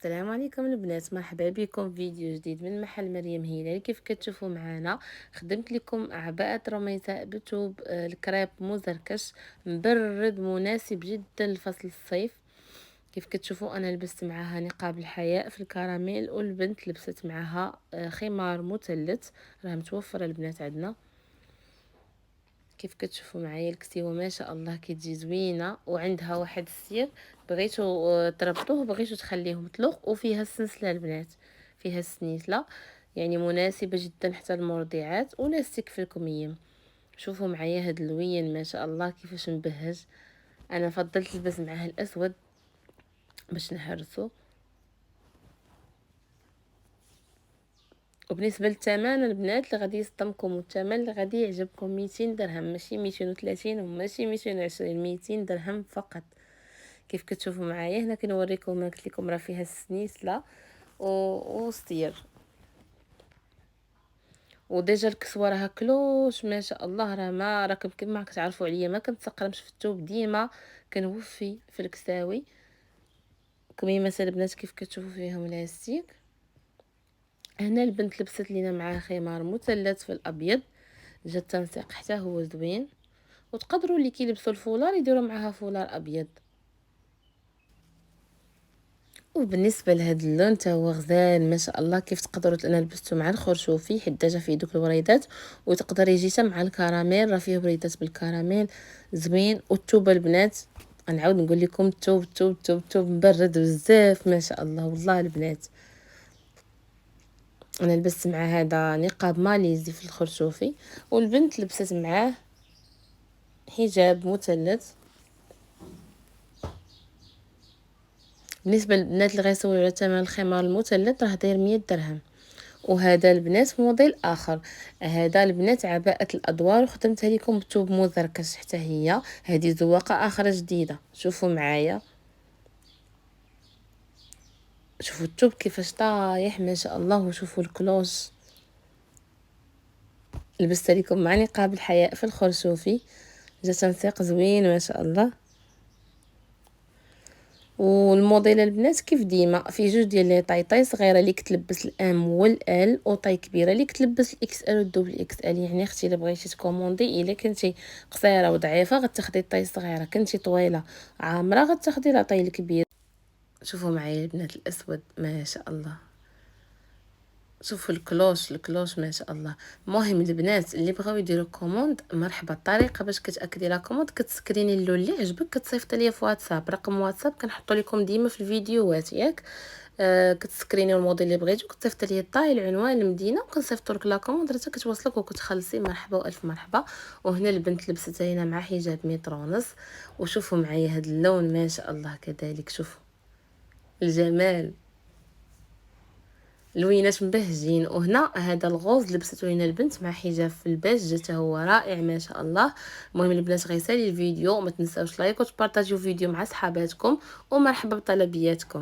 السلام عليكم البنات، مرحبا بكم في فيديو جديد من محل مريم هلال. كيف كتشوفوا معنا خدمت لكم عباءة رميساء بتوب الكريب مزركش مبرد مناسب جدا لفصل الصيف. كيف كتشوفوا انا لبست معاها نقاب الحياء في الكراميل، والبنت لبست معاها خمار مثلث، راه متوفره البنات عندنا. كيف كتشوفوا معايا الكسيوه ما شاء الله كتجي زوينه، وعندها واحد السير بغيتو تربطوه بغيتو تخليه مطلوق، وفيها السنسله البنات، فيها السنيسله، يعني مناسبه جدا حتى للمرضعات ولاستيك في الكميم. شوفوا معايا هاد اللوين ما شاء الله كيفاش مبهج. انا فضلت نلبس معاه الاسود باش نحرسو. وبالنسبه للثمن البنات اللي غادي يصدمكم، الثمن اللي غادي يعجبكم 200 درهم، ماشي 230 وماشي 220، 200 درهم فقط. كيف كتشوفوا معايا هنا كنوريكم، قلت لكم راه فيها السنيسله والصير، وديجا الكسوه راها كلوش ما شاء الله. راه ما راكم كما كتعرفوا عليا ما كنتسقرمش في الثوب، ديما كنوفي في الكساوي. كميمات البنات كيف كتشوفوا فيهم لاستيك. هنا البنت لبست لينا معاه خمار مثلث في الابيض، جا التنسيق حتى هو زوين. وتقدروا اللي كيلبسوا الفولار يديروا معاها فولار ابيض. وبالنسبه لهذا اللون تا هو غزال ما شاء الله. كيف تقدروا انا لبستو مع الخرشوفي حيت ديجا فيه دوك الوريدات، وتقدر يجي حتى مع الكراميل، راه فيه وريدات بالكراميل زوين. والثوب البنات غنعاود نقول لكم، الثوب مبرد بزاف ما شاء الله والله البنات. انا لبست مع هذا نقاب ماليزي في الخرشوفي، والبنت لبست معاه حجاب مثلث. بالنسبه للبنات اللي غيسولوا على ثمن الخمار المثلث راه داير 100 درهم. وهذا البنات موديل اخر، هذا البنات عباءة الادوار، وخدمتها لكم بثوب مزركش حتى هي، هذه زواقه اخرى جديده. شوفوا معايا، شوفوا الثوب كيفاش طايح ما شاء الله، وشوفوا الكلوش. لبست لكم مع نقاب الحياء في الخرشوفي، جا تنسيق زوين ما شاء الله. والموديل البنات كيف ديما فيه جوج ديال لي طاي صغيره اللي كتلبس الام والال، وطاي كبيره اللي كتلبس الاكس ال والدوبل اكس ال. يعني اختي الا بغيتي تكوموندي، الا كنتي قصيره وضعيفه غتاخدي الطاي الصغيره، كنتي طويله عامره غتاخدي لا طاي الكبير. شوفوا معايا البنات الاسود ما شاء الله، شوفوا الكلوش ما شاء الله. المهم البنات اللي بغاو يديروا كوموند، مرحبا. الطريقه باش كتاكدي لا كوموند، كتسكريني اللون اللي عجبك كتصيفط ليا في واتساب، رقم واتساب كنحطو لكم ديما في الفيديوهات ياك. كتسكرينيو الموديل اللي بغيتو، كتصيفط ليا الطاي العنوان المدينه، وكنصيفطوا لك لا كوموند حتى كتوصلك وكتخلصي. مرحبا والف مرحبا. وهنا البنت لبست هنا مع حجاب متر ونص. وشوفوا معايا هذا اللون ما شاء الله كذلك، شوفوا الجمال، لوينات مبهجين. وهنا هذا الغوز لبسته هنا البنت مع حجاب في الباج، جاته هو رائع ما شاء الله. المهم البنات غيسالي الفيديو، وما تنساوش لايك وتبارطاجيو الفيديو مع صحاباتكم، ومرحبا بطلبياتكم.